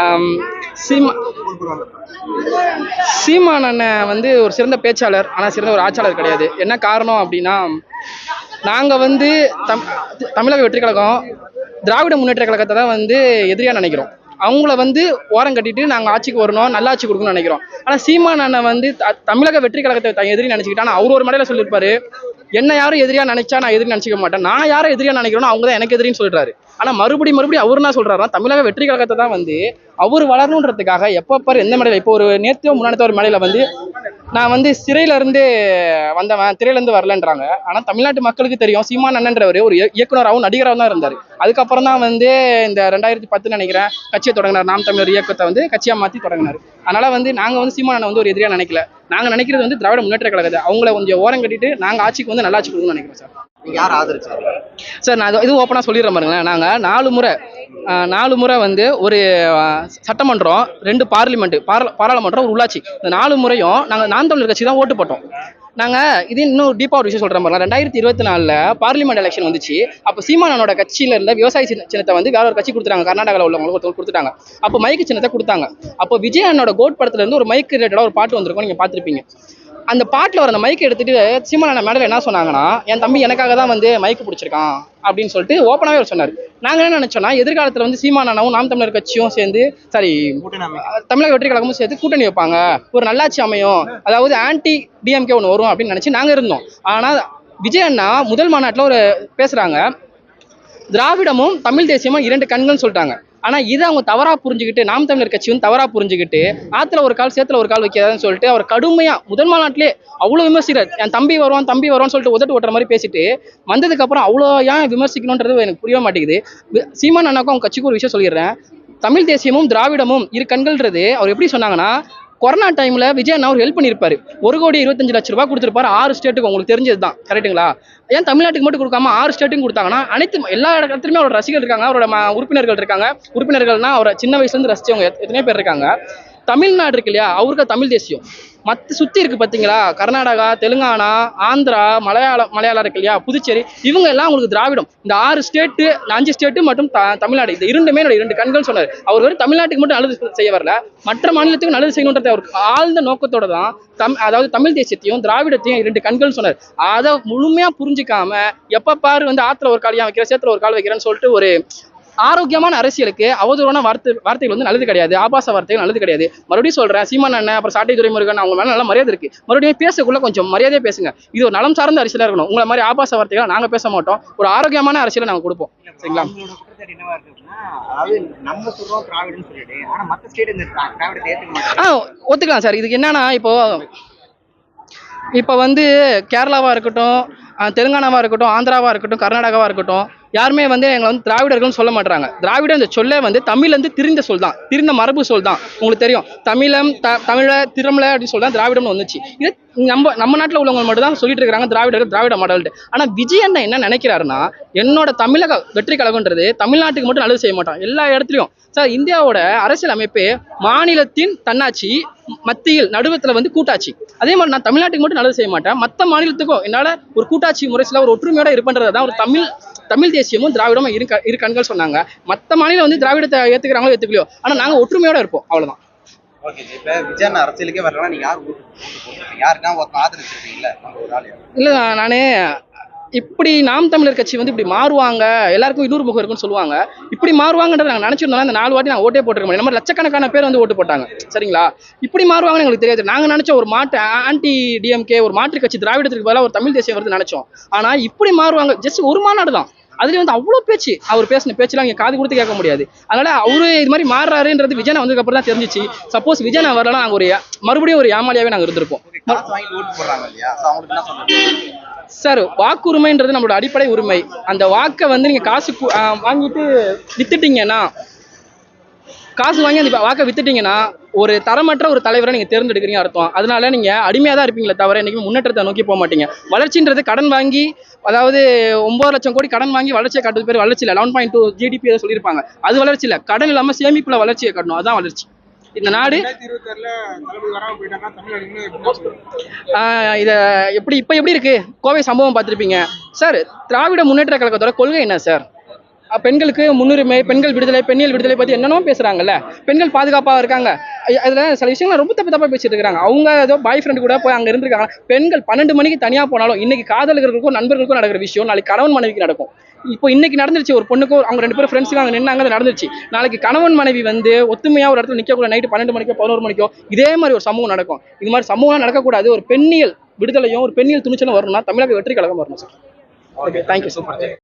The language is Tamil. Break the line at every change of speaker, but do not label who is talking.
ஆம், சீமா சீமான் அண்ணன் வந்து ஒரு சிறந்த பேச்சாளர், ஆனால் சிறந்த ஒரு ஆட்சியாளர் கிடையாது. என்ன காரணம் அப்படின்னா, நாங்கள் வந்து தமிழக வெற்றி கழகம் திராவிட முன்னேற்ற கழகத்தை தான் வந்து எதிரியாக நினைக்கிறோம். அவங்கள வந்து ஓரம் கட்டிட்டு நாங்கள் ஆட்சிக்கு வரணும், நல்ல ஆட்சி கொடுக்கணும்னு நினைக்கிறோம். ஆனால் சீமான் அண்ணன் வந்து தமிழக வெற்றி கழகத்தை எதிரி நினச்சிக்கிட்டா. ஆனால் அவர் ஒரு மடையில சொல்லியிருப்பாரு, என்ன யாரும் எதிரியா நினைச்சா நான் எதிரி நினைச்சிக்க மாட்டேன், நான் யாரை எதிரியா நினைக்கிறோம் அவங்க தான் எனக்கு எதிரின்னு சொல்றாரு. ஆனா மறுபடியும் அவர் என்ன சொல்றாருன்னா, தமிழக வெற்றி கழகத்தை தான் வந்து அவர் வளரணுன்றதுக்காக எப்ப பாரு எந்த மலையில, இப்போ ஒரு நேத்தியோ முன்னாடி ஒரு மலையில வந்து நான் வந்து சிறையில இருந்து வந்தவன், திரையில இருந்து வரலன்றாங்க. ஆனா தமிழ்நாட்டு மக்களுக்கு தெரியும், சீமான் அண்ணன்றவர் ஒரு இயக்குனராகவும் நடிகராகவும் தான் இருந்தாரு. அதுக்கப்புறம் தான் வந்து இந்த 2010 நினைக்கிறேன் கட்சியை தொடங்கினார், நாம் தமிழர் இயக்கத்தை வந்து கட்சியா மாத்தி தொடங்கினார். அதனால வந்து நாங்க வந்து சீமான் அண்ணன் வந்து ஒரு எதிரியா நினைக்கல. நாங்க நினைக்கிறது வந்து திராவிட முன்னேற்ற கழகத்தை அவங்கள கொஞ்சம் ஓரம் கட்டிட்டு நாங்க ஆட்சிக்கு வந்து நல்லா ஆட்சி கொடுக்கணும்னு நினைக்கிறோம் சார்.
யார் ஆதரிச்சாங்க
சார்? நான் இது ஓப்பனா சொல்லிடுறேன் பாருங்களேன். நாங்க 4 முறை வந்து ஒரு சட்டமன்றம், 2 பாராளுமன்றம், ஒரு உள்ளாட்சி, இந்த 4 முறையும் நாங்கள் நாம் தமிழர் கட்சி தான் ஓட்டு போட்டோம். நாங்கள் இது இன்னும் டீப்பாக ஒரு விஷயம் சொல்கிற மாதிரி 2024 பார்லிமெண்ட் எலெக்ஷன் வந்துச்சு. அப்போ சீமானோட கட்சியில் இருந்த விவசாய சின்னத்தை வந்து வேற ஒரு கட்சி கொடுத்துட்டாங்க, கர்நாடகாவில் உள்ளவங்களுக்கு கொடுத்துட்டாங்க. அப்போ மைக்கு சின்னத்தை கொடுத்தாங்க. அப்போ விஜய் அண்ணோட கோட் படத்துல இருந்து ஒரு மைக் ரிலேட்டடாக ஒரு பாட்டு வந்திருக்கும், நீங்கள் பார்த்துருப்பீங்க. அந்த பாட்டில் வர அந்த மைக்கை எடுத்துட்டு சீமான் மேடல் என்ன சொன்னாங்கன்னா, என் தம்பி எனக்காக தான் வந்து மைக்கு பிடிச்சிருக்கான் அப்படின்னு சொல்லிட்டு ஓப்பனாகவே அவர் சொன்னார். நாங்கள் என்ன நினைச்சோம்னா, எதிர்காலத்தில் வந்து சீமான் அண்ணாவும் நாம் தமிழர் கட்சியும் சேர்ந்து, தமிழக வெற்றி கழகமும் சேர்த்து கூட்டணி வைப்பாங்க, ஒரு நல்லாட்சி அமையும், அதாவது ஆன்டி டிஎம்கே ஒன்று வரும் அப்படின்னு நினச்சி நாங்கள் இருந்தோம். ஆனால் விஜய் அண்ணா முதல் மாநாட்டில் ஒரு பேசுகிறாங்க, திராவிடமும் தமிழ் தேசியமும் 2 கண்கள்னு சொல்லிட்டாங்க. ஆனா இதை அவங்க தவறா புரிஞ்சுக்கிட்டு, நாம் தமிழர் கட்சி வந்து தவறா புரிஞ்சுக்கிட்டு, ஆத்துல ஒரு கால் சேத்துல ஒரு கால் வைக்காதுன்னு சொல்லிட்டு அவர் கடுமையா முதல் மாநாட்டிலே அவ்வளவு விமர்சிக்கிறார். என் தம்பி வருவான்னு சொல்லிட்டு உதட்டு ஓட்டுற மாதிரி பேசிட்டு வந்ததுக்கு அப்புறம் அவ்வளோ ஏன் விமர்சிக்கணும்ன்றது எனக்கு புரிய மாட்டேங்குது. சீமான் அண்ணாக்கும் அவங்க கட்சிக்கு ஒரு விஷயம் சொல்லிடுறேன், தமிழ் தேசியமும் திராவிடமும் 2 கண்கள்ன்றது அவர் எப்படி சொன்னாங்கன்னா, கொரோனா டைம்ல விஜய் அண்ணா அவர் ஹெல்ப் பண்ணியிருப்பாரு. 1,25,00,000 கொடுத்துருப்பாரு 6 ஸ்டேட்டுக்கு. உங்களுக்கு தெரிஞ்சது தான், கரெக்டுங்களா? ஏன் தமிழ்நாட்டுக்கு மட்டும் கொடுக்காம 6 ஸ்டேட்டுக்கும் கொடுத்தாங்கன்னா, அனைத்து எல்லா இடத்துலையுமே அவரோட ரசிகர்கள் இருக்காங்க, அவரோட உறுப்பினர்கள் இருக்காங்க. உறுப்பினர்கள்னா அவரை சின்ன வயசுல இருந்து ரசிச்சவங்க எத்தனையோ பேர் இருக்காங்க. தமிழ்நாடு இருக்கு இல்லையா, அவருக்கு தமிழ் தேசியம். மற்ற சுற்றி இருக்கு பார்த்தீங்களா, கர்நாடகா, தெலுங்கானா, ஆந்திரா, மலையாளம் இருக்கு இல்லையா, புதுச்சேரி, இவங்க எல்லாம் உங்களுக்கு திராவிடம். இந்த 6 ஸ்டேட்டு, 5 ஸ்டேட்டு மற்றும் தமிழ்நாடு, இந்த 2 கண்கள் சொன்னார். அவர் வெறும் தமிழ்நாட்டுக்கு மட்டும் நல்லது செய்ய வரல, மற்ற மாநிலத்துக்கும் நல்லது செய்யணுன்றது அவருக்கு ஆழ்ந்த நோக்கத்தோட தான் அதாவது தமிழ் தேசியத்தையும் திராவிடத்தையும் 2 கண்கள் சொன்னார். அதை முழுமையா புரிஞ்சிக்காம எப்ப பாரு வந்து ஆத்துல ஒரு காலியா வைக்கிற, சேத்துல ஒரு கால் வைக்கிறேன்னு சொல்லிட்டு ஒரு ஆரோக்கியமான அரசியலுக்கு அவதூறான வார்த்தைகள் வந்து நல்லது கிடையாது, ஆபாச வார்த்தைகள் நல்லது கிடையாது. மறுபடியும் சொல்றேன், சீமான் அண்ணன் அப்புறம் சாட்டை துரைமுருகன் அவங்க மேல நல்ல மரியாதை இருக்கு, மறுபடியும் பேசக்குள்ள கொஞ்சம் மரியாதையா பேசுங்க. இது ஒரு நலம் சார்ந்த அரசியலா இருக்கணும். உங்களை மாதிரி ஆபாச வார்த்தைகளை நாங்க பேச மாட்டோம், ஒரு ஆரோக்கியமான அரசியலை நாங்க கொடுப்போம். சரிங்களா? ஒத்துக்கலாம் சார். இதுக்கு என்னன்னா, இப்போ வந்து கேரளாவா இருக்கட்டும், தெலுங்கானாவா இருக்கட்டும், ஆந்திராவா இருக்கட்டும், கர்நாடகாவா இருக்கட்டும், யாருமே வந்து எங்களை வந்து திராவிடர்கள்னு சொல்ல மாட்டாங்க. திராவிடம் இந்த சொல்லே வந்து தமிழ்லேருந்து திரிந்த சொல் தான், திரிந்த மரபு சொல் தான். உங்களுக்கு தெரியும், தமிழ திரமல அப்படின்னு சொல்லி தான் திராவிடம்னு வந்துச்சு. இது நம்ம நாட்டில் உள்ளவங்க மட்டும் தான் சொல்லிட்டு இருக்காங்க திராவிடர்கள், திராவிட மாடல்ட்டு. ஆனால் விஜய் அண்ணா என்ன நினைக்கிறாருன்னா, என்னோட தமிழக வெற்றி கழகம்ன்றது தமிழ்நாட்டுக்கு மட்டும் நல்லது செய்ய மாட்டோம், எல்லா இடத்துலையும். சார், இந்தியாவோட அரசியல் அமைப்பு மாநிலத்தின் தன்னாட்சி, மத்தியில் நடுவத்தில் வந்து கூட்டாட்சி. அதே மாதிரி நான் தமிழ்நாட்டுக்கு மட்டும் நல்லது செய்ய மாட்டேன், மற்ற மாநிலத்துக்கும் என்னால் ஒரு கூட்டாட்சி முறையில் ஒரு ஒற்றுமையோட இருப்பன்றதான் ஒரு தமிழ் தேசியமும் திராவிடமும் 2 கண்கள் சொன்னாங்க. மற்ற மாநிலம் வந்து திராவிடத்தை ஏற்றுக்கிறாங்களோ ஏற்றுக்கலையோ, ஆனால் நாங்கள் ஒற்றுமையோட இருப்போம், அவ்வளோதான்.
அரசியலுக்கே வரலாம், நீங்க யாருக்கா ஆதரிச்சிருக்கீங்களா?
இல்லை, நானே இப்படி நாம் தமிழர் கட்சி வந்து இப்படி மாறுவாங்க, எல்லாருக்கும் இன்னொரு முகம் இருக்குன்னு சொல்லுவாங்க, இப்படி மாறுவாங்கன்றத நாங்கள் நினைச்சிருந்தோம்னா இந்த 4 வாட்டி நாங்கள் ஓட்டே போட்டிருக்க முடியும். நம்ம லட்சக்கணக்கான பேர் வந்து ஓட்டு போட்டாங்க, சரிங்களா? இப்படி மாறுவாங்கன்னு எங்களுக்கு தெரியாது. நாங்கள் நினைச்ச ஒரு ஆன்டி டிஎம்கே, ஒரு மாற்று கட்சி, திராவிடத்துக்கு பதிலாக ஒரு தமிழ் தேசியம் வருது நினைச்சோம். ஆனால் இப்படி மாறுவாங்க, ஜஸ்ட் ஒரு மாநாடு தான், அதுலேயும் வந்து அவ்வளோ பேச்சு, அவர் பேசின பேச்செல்லாம் இங்கே காது கொடுத்து கேட்க முடியாது. அதனால அவரு இது மாதிரி மாறுறாருன்றது விஜய் வந்ததுக்கு அப்புறம் தான் தெரிஞ்சிச்சு. சப்போஸ் விஜய் வரலாம், நாங்கள் மறுபடியும் ஒரு ஏமாலியாவே நாங்கள் இருந்திருப்போம். சார், வாக்குரிமைன்றது நம்மளோட அடிப்படை உரிமை. அந்த வாக்கை வந்து நீங்க காசு வாங்கிட்டு வித்துட்டீங்கன்னா, அந்த வாக்கை வித்துட்டீங்கன்னா ஒரு தரமற்ற ஒரு தலைவரை நீங்க தேர்ந்தெடுக்கிறீங்க அர்த்தம். அதனால நீங்க அடிமையா தான் இருப்பீங்களே தவிர இன்னைக்கு முன்னேற்றத்தை நோக்கி போக மாட்டீங்க. வளர்ச்சின்றது கடன் வாங்கி, அதாவது 9 லட்சம் கோடி கடன் வாங்கி வளர்ச்சியை காட்டுறது பேர் வளர்ச்சி இல்லை. 11.2 GDP சொல்லியிருப்பாங்க, அது வளர்ச்சி இல்லை. கடன் இல்லாம சேமிப்புல வளர்ச்சியை காட்டணும், அதுதான் வளர்ச்சி. இந்த நாடு இதை இப்ப எப்படி இருக்கு, கோவை சம்பவம் பார்த்துருப்பீங்க சார். திராவிட முன்னேற்ற கழகத்தோட கொள்கை என்ன சார்? பெண்களுக்கு முன்னுரிமை, பெண்கள் விடுதலை, பெண்ணியல் விடுதலை பத்தி என்னென்னமோ பேசுறாங்கல்ல. பெண்கள் பாதுகாப்பாக இருக்காங்க. அதுல சில விஷயங்கள் ரொம்ப தப்பா பேசிட்டு இருக்காங்க. அவங்க ஏதோ பாய் ஃப்ரெண்ட் கூட போய் அங்க இருந்திருக்காங்க. பெண்கள் 12 மணிக்கு தனியா போனாலும் இன்னைக்கு காதலர்களுக்கும் நண்பர்களுக்கும் நடக்கிற விஷயம் நாளைக்கு கணவன் மனைவிக்கு நடக்கும். இப்போ இன்னைக்கு நடந்துருச்சு, ஒரு பொண்ணுக்கும் அவங்க 2 பேரும் ஃப்ரெண்ட்ஸுக்கு அங்கே நின்னாங்க, அது நடந்துச்சு. நாளைக்கு கணவன் மனைவி வந்து ஒத்துமையா ஒரு இடத்துல நிற்கக்கூடாது, நைட்டு 12 மணிக்கோ 11 மணிக்கோ இதே மாதிரி ஒரு சமூகம் நடக்கும். இது மாதிரி சமூகம் நடக்கக்கூடாது. ஒரு பெண்ணியல் விடுதலையும் ஒரு பெண்ணியல் துணிச்சலும் வரணும்னா தமிழக வெற்றி கழகம் வரணும் சார். Okay, thank you.
சூப்பர்.